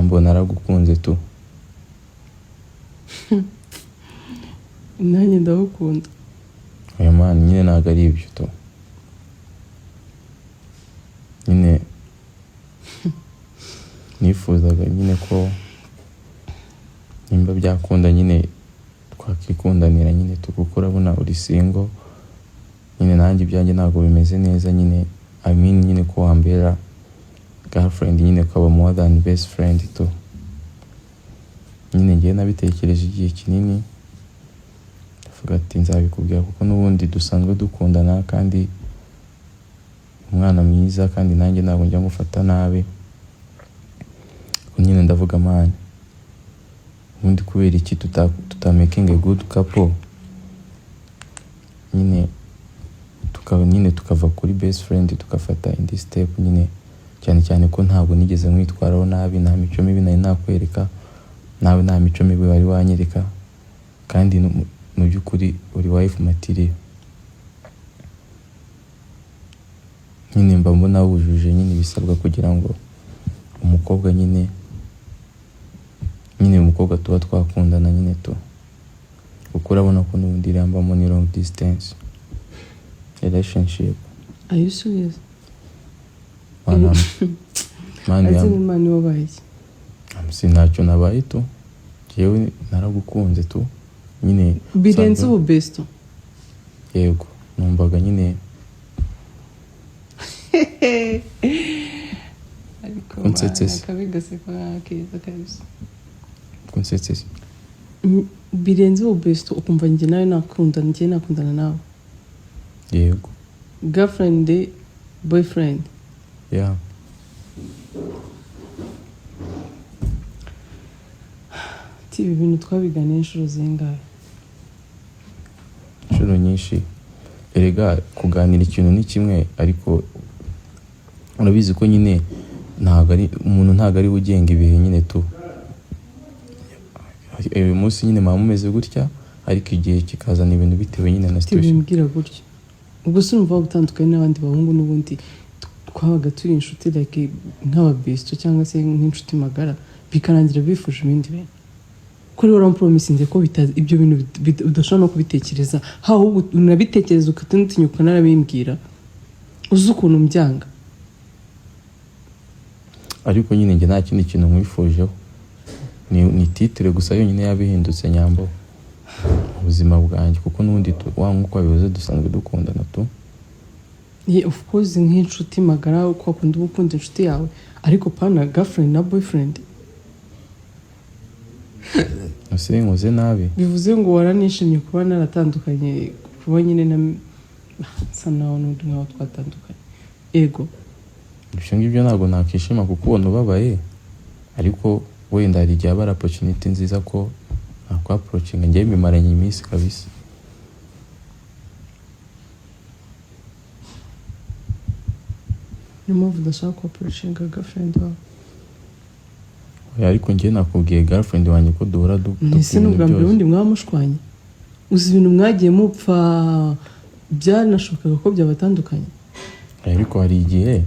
nyambo naragukunze tu. nanjye ndagukunda. Oya man, nyine ntabwo ari ibyo tu. Nyine nifuzaga nyine ko nimba byakunda nyine twakikundanira nyine kuko urabona uri single nyine nanjye ibyanjye ntabwo bimeze neza nyine nyine ko wambera girlfriend nyine ukaba more than best friend tu. Nyine ngiye nabitekereje igihe kinini ndavuga ati nzabikubwira kuko n'ubundi dusanzwe dukundana kandi umwana mwiza kandi nanjye ntabwo njya ngufata nabi. Nyine ndavuga man, ubundi kubera iki tutamaking a good couple nyine tukava kuri best friend tukafata indi step nyine, cyane cyane ko ntabwo nigeze mwitwaraho nabi, nta mico mibi nari nakwereka, nawe nta mico mibi wari wanyereka, kandi mu by'ukuri uri wife material. Nyine mba mbona wujuje nyine ibisabwa kugira ngo umukobwa nyine umukobwa tuba twakundana nyine tu, kuko urabona ko n'ubundi irambamo ni long distance relationship. Are you serious? Mani wabaye ntacyo nabaye tu, jewe naragukunze tu nyine birenze ubu besto. Yego numvaga nyine Kunsetsesi kunsetsesi birenze ubu besto ukumva njye nawe nakundana nawe. Yego girlfriend boyfriend. Yeah. Ibi bintu twabiganiye inshuro zingahe? Inshuro nyinshi. Erega kuganira ikintu ni kimwe, ariko urabizi ko nyine umuntu ntabwo ari ugenga ibihe nyine tu. Uyu munsi nyine mama mumeze gutya, ariko igihe kikazana ibintu bitewe nyine na situation. Tibimbwira gutya. Ubwo se umva gutandukanye n'abandi bahungu n'ubundi twabaga turi inshuti like nk'ababesto cyangwa se nk'inshuti magara, bikarangira bifuje ibindi bintu. Kuri wari promisinze ko ibyo bintu udashobora no kubitekereza, ahubwo unabitekereza ukatinyuka narabimbwira uzi ukuntu mbyanga. Ariko nyine njye nta kindi kintu nkwifujeho, ni titre gusa yonyine yabihindutse nyambo ubuzima bwanjye, kuko n'ubundi nk'uko wabivuze dusanzwe dukundana tu. Of course nk'inshuti magara uko wakunda gukunda inshuti yawe, ariko pana girlfriend na boyfriend. Ese nkoze nabi? Bivuze ngo waranishimye kuba naratandukanye, kuba nyine nsa nawe n'undi nkaho twatandukanye. Ego ibyo ngibyo ntabwo nakishima kuko ubona ubabaye, ariko wenda hari igihe aba ari opportunity nziza ko nakwaproachinga, njyewe bimaranye iminsi kabisa. Ni mpamvu udashaka kwaproachinga girlfriend wawe? Ariko njye nakubwiye girlfriend wanjye ko duhora ese n'ubwa mbere ubundi mwamushwanye? Uzi ibintu mwagiye mupfa byanashobokaga ko byabatandukanye. Ariko hari igihe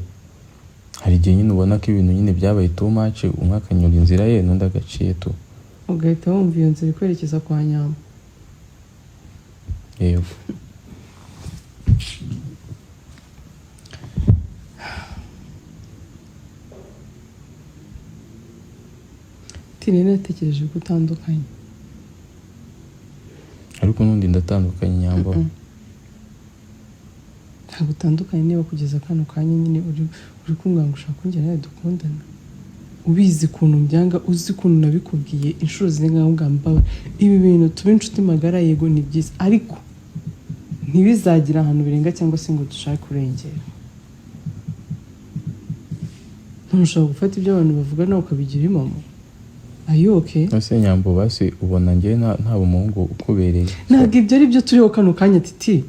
nyine ubona ko ibintu nyine byabaye too much, umwe akanyura inzira ye n'undi agaciye tu, ugahita wumva iyo nzira ikwerekeza kwa nyamba. Yego. Tine natekereje ko utandukanye. Ariko n'undi ndatandukanye nyambo. Ntabwo utandukanye niba kugeza kano kanya nyine uri kunganga ushaka kongera nawe dukundana. Ubizi ukuntu mbyanga, uzi ukuntu nabikubwiye inshuro zingahe ngamba ibi bintu tuba inshuti magara. Yego ni byiza, ariko ntibizagira ahantu birenga cyangwa se ngo dushake kurengera. Ntushobora gufata ibyo abantu bavuga nawe ukabigira impamo. Are you okay? Ese nyambo basi ubona njye nta umuhungu ukubereye? Ntabwo ibyo ari byo turiho kano kanya titi.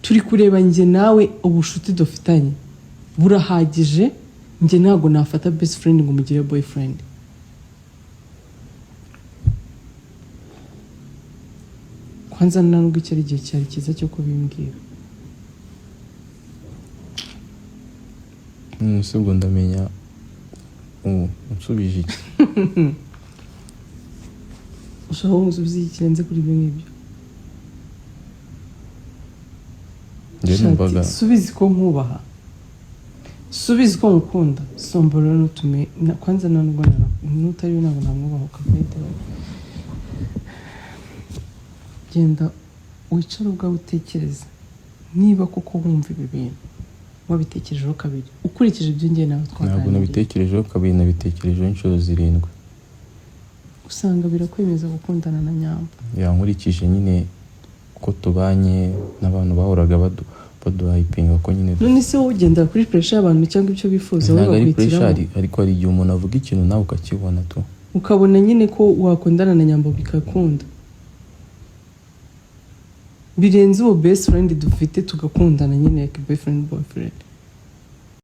Turi kureba njye nawe ubushuti dufitanye burahagije. Njye ntabwo nafata best friend ngo mugire boyfriend. Kwanza nubwo icyo ari igihe cyari cyiza cyo kubimbwira. Ubwo ndamenya unsubije iki ushaka umusubiza ikirenze kuri ibyo ngibyo njye numvaga subiza ko nkubaha subiza ko mukunda sombora nutume kwanza nanubwo nutari nabo namwubaha ukagahita genda wicara ubwawe utekereza niba koko wumva ibi bintu wabitekerejeho kabiri ukurikije ibyo ngiye nawe twaganiriye. Ntabwo nabitekerejeho kabiri, nabitekerejeho inshuro 7. Usanga birakwemeza gukundana na Nyambo. Yankurikije nyine ko tubanye n'abantu bahoraga baduhayipinga ko nyine. None se wowe ugendera kuri pressure y'abantu cyangwa icyo bifuza wowe bakwitiramo? Ariko hari igihe umuntu avuga ikintu nawe ukakibona tu. Ukabona nyine ko wakundana na Nyambo bikakunda. Birenze uwo best friend dufite tugakundana nyine like boyfriend boyfriend.